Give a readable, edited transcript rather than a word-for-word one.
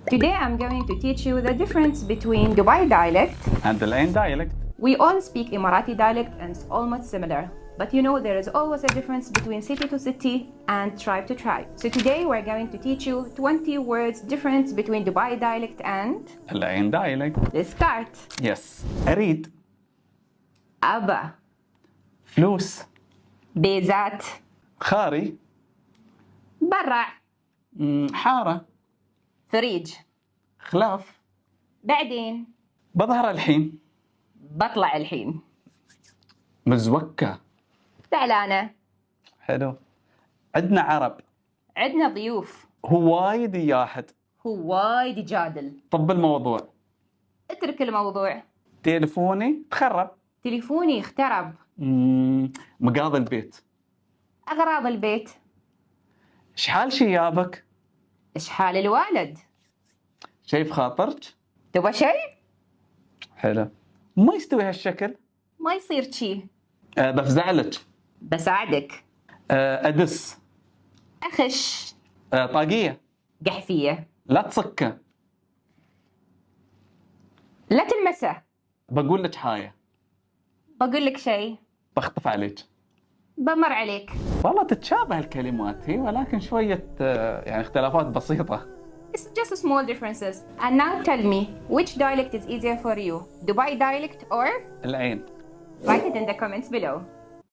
Today I'm going to teach you the difference between Dubai dialect and العين dialect. We all speak Emirati dialect and it's almost similar. But you know there is always a difference between city to city and tribe to tribe. So today we're going to teach you 20 words difference between Dubai dialect and العين dialect. Let's start. Yes. أريد. أبا. فلوس. بيزات. خاري. برع. حارة. فريج. خلاف. بعدين. بظهر الحين. بطلع الحين. مزوكة. زعلانة. حلو. عندنا عرب. عندنا ضيوف. هو وايد ياحد. هو وايد يجادل. طب الموضوع. اترك الموضوع. تليفوني تخرب. تليفوني اخترب. مقاضي البيت. أغراض البيت. شحال شيابك؟ إشحال الوالد. شايف خاطرك؟ تبغى شيء؟ حلو. ما يستوي هالشكل. ما يصير شي. بفزعلك. بساعدك. أدس. أخش. طاقية. قحفية. لا تصكه. لا تلمسه. بقول لك حاية. بقول لك شيء. بخطف عليك. بمر عليك. والله تتشابه الكلمات هي ولكن شوية يعني اختلافات بسيطة. It's just small differences. And now tell me, which dialect is easier for you? Dubai dialect or? العين. Write it in the comments below.